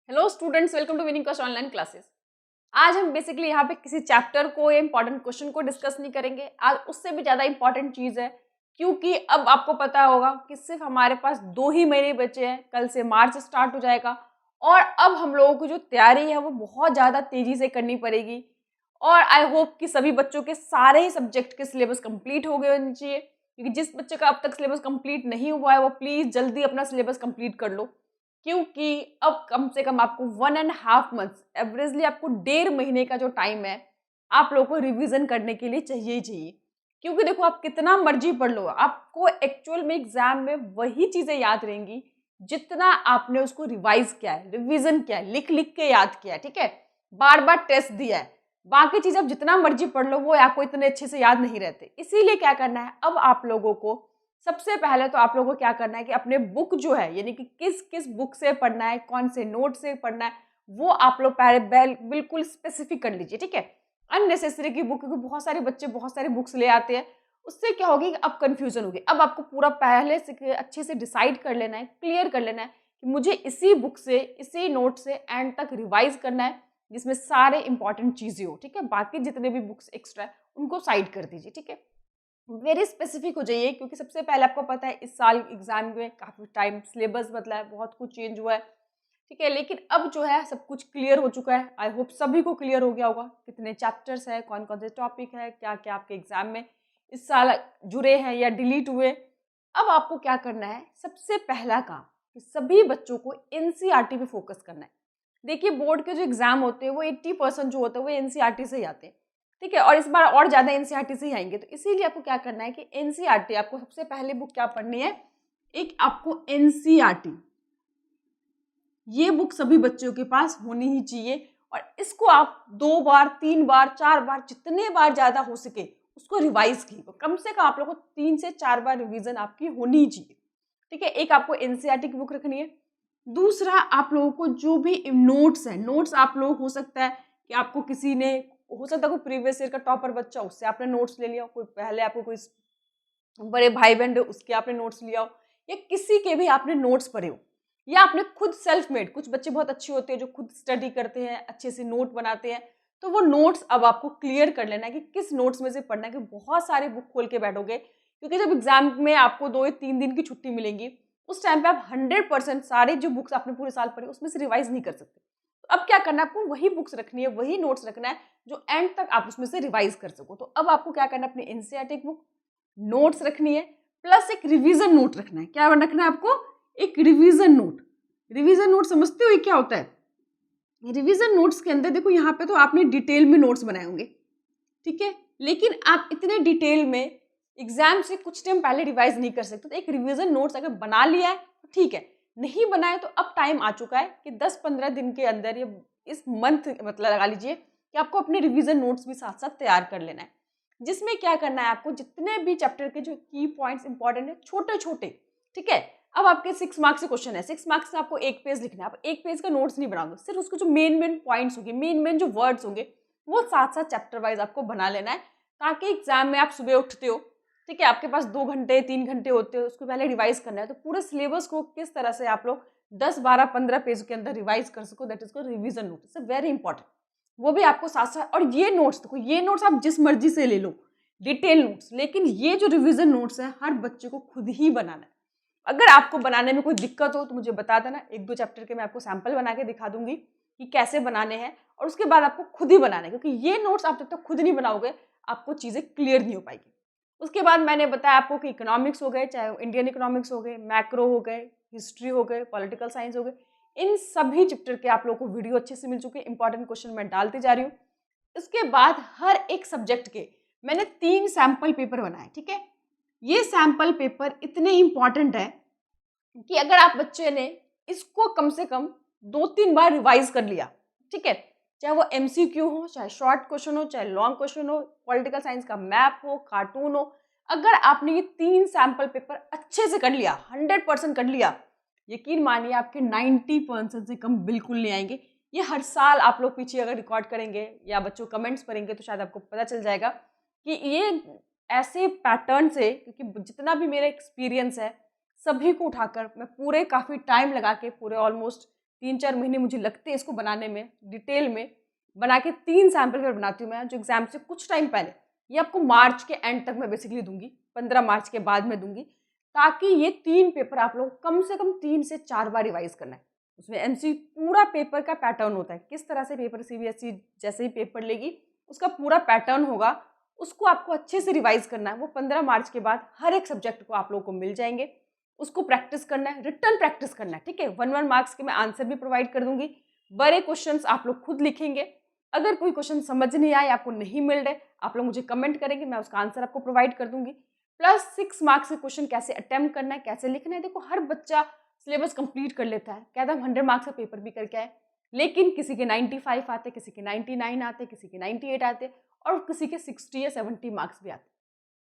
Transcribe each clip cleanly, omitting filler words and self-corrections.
Hello students, welcome to winning कस्ट online classes. आज हम बेसिकली यहाँ पे किसी चैप्टर को या इंपॉर्टेंट क्वेश्चन को डिस्कस नहीं करेंगे। आज उससे भी ज़्यादा इंपॉर्टेंट चीज़ है, क्योंकि अब आपको पता होगा कि सिर्फ हमारे पास 2 ही महीने बचे हैं। कल से मार्च स्टार्ट हो जाएगा और अब हम लोगों की जो तैयारी है वो बहुत ज़्यादा तेज़ी से करनी पड़ेगी। और आई होप कि सभी बच्चों के सारे ही सब्जेक्ट के सिलेबस कंप्लीट हो गए होने चाहिए, क्योंकि जिस बच्चे का अब तक सिलेबस कंप्लीट नहीं हुआ है वो प्लीज़ जल्दी अपना सिलेबस कंप्लीट कर लो, क्योंकि अब कम से कम आपको 1.5 मंथ्स एवरेजली आपको 1.5 महीने का जो टाइम है आप लोगों को रिवीजन करने के लिए चाहिए ही चाहिए। क्योंकि देखो, आप कितना मर्जी पढ़ लो, आपको एक्चुअल में एग्जाम में वही चीजें याद रहेंगी जितना आपने उसको रिवाइज किया है, रिवीजन किया है, लिख लिख के याद किया है। ठीक है, बार बार टेस्ट दिया है। बाकी चीज आप जितना मर्जी पढ़ लो वो आपको इतने अच्छे से याद नहीं रहते। इसीलिए क्या करना है, अब आप लोगों को सबसे पहले तो आप लोगों को क्या करना है कि अपने बुक जो है, यानी कि किस किस बुक से पढ़ना है, कौन से नोट से पढ़ना है, वो आप लोग पहले बिल्कुल स्पेसिफिक कर लीजिए। ठीक है, अननेसेसरी की बुक, क्योंकि बहुत सारे बच्चे बहुत सारी बुक्स ले आते हैं, उससे क्या होगी कि अब कंफ्यूजन होगी। अब आपको पूरा पहले से अच्छे से डिसाइड कर लेना है, क्लियर कर लेना है कि मुझे इसी बुक से, इसी नोट से एंड तक रिवाइज करना है, जिसमें सारे इंपॉर्टेंट चीजें हो। ठीक है, बाकी जितने भी बुक्स एक्स्ट्रा है उनको साइड कर दीजिए। ठीक है, वेरी स्पेसिफिक हो जाइए, क्योंकि सबसे पहले आपको पता है इस साल एग्जाम में काफ़ी टाइम सिलेबस बदला है, बहुत कुछ चेंज हुआ है। ठीक है, लेकिन अब जो है सब कुछ क्लियर हो चुका है। आई होप सभी को क्लियर हो गया होगा कितने चैप्टर्स है, कौन कौन से टॉपिक है, क्या क्या आपके एग्जाम में इस साल जुड़े हैं या डिलीट हुए। अब आपको क्या करना है, सबसे पहला काम कि सभी बच्चों को एनसीईआरटी पे फोकस करना है। देखिए, बोर्ड के जो एग्जाम होते हैं वो 80% जो होते हैं वो एनसीईआरटी से ही आते हैं। ठीक है, और इस बार और ज़्यादा एनसीईआरटी से ही आएंगे, तो इसीलिए आपको क्या करना है कि एनसीईआरटी, आपको सबसे पहले बुक क्या पढ़नी है, एक आपको एनसीईआरटी, ये बुक सभी बच्चों के पास होनी ही चाहिए। और इसको आप 2 बार 3 बार 4 बार, जितने बार ज़्यादा हो सके उसको रिवाइज की, तो कम से कम आप लोगों को 3 से 4 बार रिवीजन आपकी होनी ही चाहिए। ठीक है, एक आपको एनसीईआरटी की बुक रखनी है। दूसरा, आप लोगों को जो भी नोट्स है, नोट्स आप लोग, हो सकता है कि आपको किसी ने, हो सकता है कोई प्रीवियस ईयर का टॉपर बच्चा, उससे आपने नोट्स ले लिया, कोई पहले आपको कोई बड़े भाई बहन उसके आपने नोट्स लिया हो, या किसी के भी आपने नोट्स पढ़े हो, या आपने खुद सेल्फ मेड, कुछ बच्चे बहुत अच्छे होते हैं जो खुद स्टडी करते हैं, अच्छे से नोट बनाते हैं, तो वो नोट्स अब आपको क्लियर कर लेना है कि किस नोट्स में से पढ़ना है। कि बहुत सारे बुक खोल के बैठोगे, क्योंकि जब एग्जाम में आपको 2 या 3 दिन की छुट्टी मिलेंगी, उस टाइम पे आप 100% सारे जो बुक्स आपने पूरे साल पढ़े उसमें से रिवाइज नहीं कर सकते। तो अब क्या करना है, आपको वही बुक्स रखनी है, वही नोट्स रखना है जो एंड तक आप उसमें से रिवाइज कर सको। तो अब आपको क्या करना है, अपनी एनसीईआरटी बुक, नोट्स रखनी है, प्लस एक रिवीजन नोट रखना है। क्या रखना है आपको, एक रिवीजन नोट। रिवीजन नोट समझते हो ये क्या होता है? रिवीजन नोट्स के अंदर देखो, यहाँ पे तो आपने डिटेल में नोट्स बनाए होंगे, ठीक है, लेकिन आप इतने डिटेल में एग्जाम से कुछ टाइम पहले रिवाइज नहीं कर सकते। तो एक रिवीजन नोट्स अगर बना लिया है तो ठीक है, नहीं बनाए तो अब टाइम आ चुका है कि 10-15 दिन के अंदर, या इस मंथ मतलब लगा लीजिए कि आपको अपने रिवीजन नोट्स भी साथ साथ तैयार कर लेना है, जिसमें क्या करना है, आपको जितने भी चैप्टर के जो की पॉइंट्स इंपॉर्टेंट है, छोटे छोटे। ठीक है, अब आपके 6 मार्क्स से क्वेश्चन है, 6 मार्क्स में आपको 1 पेज लिखना है। आप 1 पेज का नोट्स नहीं बनाओगे, सिर्फ उसके जो मेन मेन पॉइंट्स होंगे, मेन मेन जो वर्ड्स होंगे, वो साथ साथ चैप्टर वाइज आपको बना लेना है, ताकि एग्जाम में आप सुबह उठते हो, ठीक है, आपके पास 2 घंटे 3 घंटे होते हो, उसको पहले रिवाइज करना है। तो पूरे सिलेबस को किस तरह से आप लोग 10 12 15 पेज के अंदर रिवाइज कर सको, that is called revision note. It's very important, वो भी आपको साथ साथ। और ये नोट्स देखो, ये नोट्स आप जिस मर्जी से ले लो, डिटेल नोट्स, लेकिन ये जो रिवीजन नोट्स है हर बच्चे को खुद ही बनाना है। अगर आपको बनाने में कोई दिक्कत हो तो मुझे बता देना, 1-2 चैप्टर के मैं आपको सैंपल बना के दिखा दूंगी कि कैसे बनाने हैं, और उसके बाद आपको खुद ही बनाना है, क्योंकि ये नोट्स आप जब तक खुद नहीं बनाओगे आपको चीज़ें क्लियर नहीं हो पाएगी। उसके बाद मैंने बताया आपको कि इकोनॉमिक्स हो गए, चाहे इंडियन इकोनॉमिक्स हो गए, मैक्रो हो गए, हिस्ट्री हो गए, पॉलिटिकल साइंस हो गए, इन सभी चैप्टर के आप लोगों को वीडियो अच्छे से मिल चुके हैं, इंपॉर्टेंट क्वेश्चन मैं डालती जा रही हूँ। इसके बाद हर एक सब्जेक्ट के मैंने 3 सैंपल पेपर बनाए। ठीक है, ये सैंपल पेपर इतने इंपॉर्टेंट है कि अगर आप बच्चे ने इसको कम से कम 2-3 बार रिवाइज कर लिया, ठीक है, चाहे वो एमसीक्यू हो, चाहे शॉर्ट क्वेश्चन हो, चाहे लॉन्ग क्वेश्चन हो, पॉलिटिकल साइंस का मैप हो, कार्टून हो, अगर आपने ये 3 सैंपल पेपर अच्छे से कर लिया, 100% कर लिया, यकीन मानिए आपके 90% से कम बिल्कुल नहीं आएंगे। ये हर साल आप लोग पीछे अगर रिकॉर्ड करेंगे या बच्चों कमेंट्स पढ़ेंगे तो शायद आपको पता चल जाएगा कि ये ऐसे पैटर्न से, क्योंकि जितना भी मेरा एक्सपीरियंस है सभी को उठाकर मैं पूरे काफ़ी टाइम लगा के, पूरे ऑलमोस्ट 3-4 महीने मुझे लगते हैं इसको बनाने में, डिटेल में बना के 3 सैम्पल पेपर बनाती हूँ मैं, जो एग्जाम से कुछ टाइम पहले, ये आपको मार्च के एंड तक मैं बेसिकली दूंगी, 15 मार्च के बाद में दूंगी, ताकि ये 3 पेपर आप लोग कम से कम 3 से 4 बार रिवाइज करना है। उसमें एमसी पूरा पेपर का पैटर्न होता है, किस तरह से पेपर सीबीएसई जैसे ही पेपर लेगी उसका पूरा पैटर्न होगा, उसको आपको अच्छे से रिवाइज करना है। वो 15 मार्च के बाद हर एक सब्जेक्ट को आप लोगों को मिल जाएंगे, उसको प्रैक्टिस करना है, रिटर्न प्रैक्टिस करना है, ठीक है। 1-1 मार्क्स के मैं आंसर भी प्रोवाइड कर दूंगी, बड़े क्वेश्चंस आप लोग खुद लिखेंगे। अगर कोई क्वेश्चन समझ नहीं आए, आपको नहीं मिल रहे, आप लोग मुझे कमेंट करेंगे, मैं उसका आंसर आपको प्रोवाइड कर दूंगी। प्लस 6 मार्क्स के क्वेश्चन कैसे अटेम्प्ट करना है, कैसे लिखना है। देखो हर बच्चा सिलेबस कंप्लीट कर लेता है, कहता है हम 100 मार्क्स का पेपर भी करके आए, लेकिन किसी के 95 आते, किसी के 99 आते, किसी के 98 आते और किसी के 60 या 70 मार्क्स भी आते।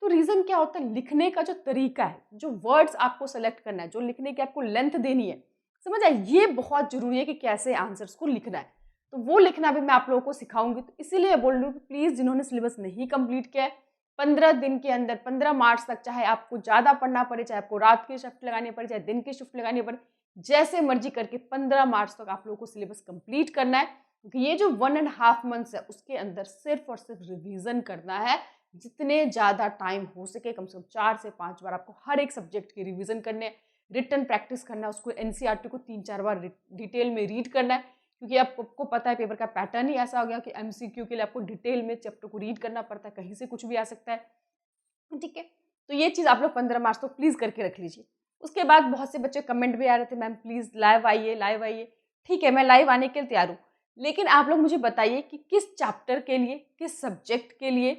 तो रीज़न क्या होता है, लिखने का जो तरीका है, जो वर्ड्स आपको सेलेक्ट करना है, जो लिखने की आपको लेंथ देनी है, समझ आए, ये बहुत ज़रूरी है कि कैसे आंसर्स को लिखना है। तो वो लिखना भी मैं आप लोगों को सिखाऊंगी। तो इसीलिए बोल रही हूँ कि प्लीज़ जिन्होंने सिलेबस नहीं कंप्लीट किया है, 15 दिन के अंदर 15 मार्च तक, चाहे आपको ज़्यादा पढ़ना पड़े, चाहे आपको रात की शिफ्ट लगानी पड़े, चाहे दिन की शिफ्ट लगानी पड़े, जैसे मर्जी करके 15 मार्च तक आप लोगों को सिलेबस कंप्लीट करना है। क्योंकि ये जो 1.5 मंथ्स है उसके अंदर सिर्फ और सिर्फ रिवीजन करना है। जितने ज़्यादा टाइम हो सके, कम से कम 4 से 5 बार आपको हर एक सब्जेक्ट की रिवीजन करने, रिटर्न प्रैक्टिस करना है, उसको एनसीईआरटी को 3-4 बार डिटेल में रीड करना है। क्योंकि आपको पता है पेपर का पैटर्न ही ऐसा हो गया कि एमसीक्यू के लिए आपको डिटेल में चैप्टर को रीड करना पड़ता है, कहीं से कुछ भी आ सकता है, ठीक है। तो ये चीज़ आप लोग 15 मार्च तो प्लीज़ करके रख लीजिए। उसके बाद बहुत से बच्चे कमेंट भी आ रहे थे, मैम प्लीज़ लाइव आइए, लाइव आइए। ठीक है, मैं लाइव आने के लिए तैयार हूँ, लेकिन आप लोग मुझे बताइए कि किस चैप्टर के लिए, किस सब्जेक्ट के लिए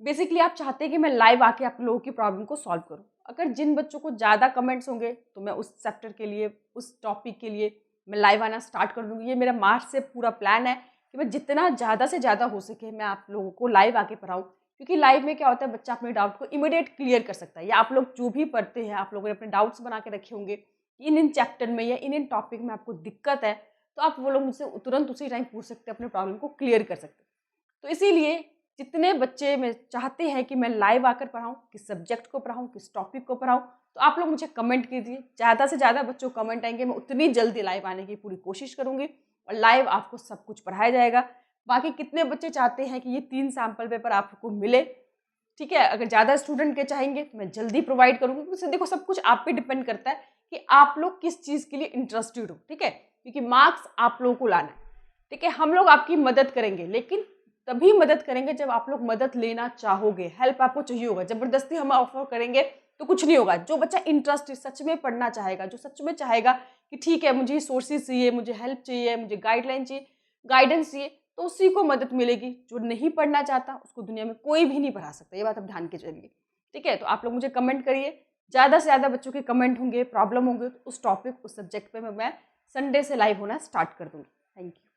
बेसिकली आप चाहते हैं कि मैं लाइव आके आप लोगों की प्रॉब्लम को सॉल्व करूँ। अगर जिन बच्चों को ज़्यादा कमेंट्स होंगे तो मैं उस चैप्टर के लिए, उस टॉपिक के लिए मैं लाइव आना स्टार्ट कर दूँगी। ये मेरा मार्च से पूरा प्लान है कि मैं जितना ज़्यादा से ज़्यादा हो सके मैं आप लोगों को लाइव आके पढ़ाऊँ। क्योंकि लाइव में क्या होता है, बच्चा अपने डाउट को इमीडिएट क्लियर कर सकता है, या आप लोग जो भी पढ़ते हैं, आप लोगों ने अपने डाउट्स बना के रखे होंगे इन चैप्टर में या इन टॉपिक में आपको दिक्कत है, तो आप वो लोग मुझसे तुरंत उसी टाइम पूछ सकते हैं, अपने प्रॉब्लम को क्लियर कर सकते हैं। तो इसीलिए जितने बच्चे में चाहते हैं कि मैं लाइव आकर पढ़ाऊँ, किस सब्जेक्ट को पढ़ाऊँ, किस टॉपिक को पढ़ाऊँ, तो आप लोग मुझे कमेंट कीजिए। ज़्यादा से ज़्यादा बच्चों को कमेंट आएंगे, मैं उतनी जल्दी लाइव आने की पूरी कोशिश करूँगी और लाइव आपको सब कुछ पढ़ाया जाएगा। बाकी कितने बच्चे चाहते हैं कि ये 3 सैम्पल पेपर आपको मिले, ठीक है। अगर ज़्यादा स्टूडेंट के चाहेंगे तो मैं जल्दी प्रोवाइड करूँगी, क्योंकि देखो सब कुछ आप पे डिपेंड करता है कि आप लोग किस चीज़ के लिए इंटरेस्टेड हो, ठीक है। क्योंकि मार्क्स आप लोगों को लाना है, ठीक है। हम लोग आपकी मदद करेंगे, लेकिन तभी मदद करेंगे जब आप लोग मदद लेना चाहोगे, हेल्प आपको चाहिए होगा। ज़बरदस्ती हम ऑफर करेंगे तो कुछ नहीं होगा। जो बच्चा इंटरेस्ट सच में पढ़ना चाहेगा, जो सच में चाहेगा कि ठीक है मुझे सोर्सेज चाहिए, मुझे हेल्प चाहिए, मुझे गाइडलाइन चाहिए, गाइडेंस चाहिए, तो उसी को मदद मिलेगी। जो नहीं पढ़ना चाहता उसको दुनिया में कोई भी नहीं पढ़ा सकता, ये बात आप ध्यान के चलिए, ठीक है। तो आप लोग मुझे कमेंट करिए, ज़्यादा से ज़्यादा बच्चों के कमेंट होंगे, प्रॉब्लम होंगे, तो उस टॉपिक, उस सब्जेक्ट पे मैं संडे से लाइव होना स्टार्ट कर दूँगी। Thank you.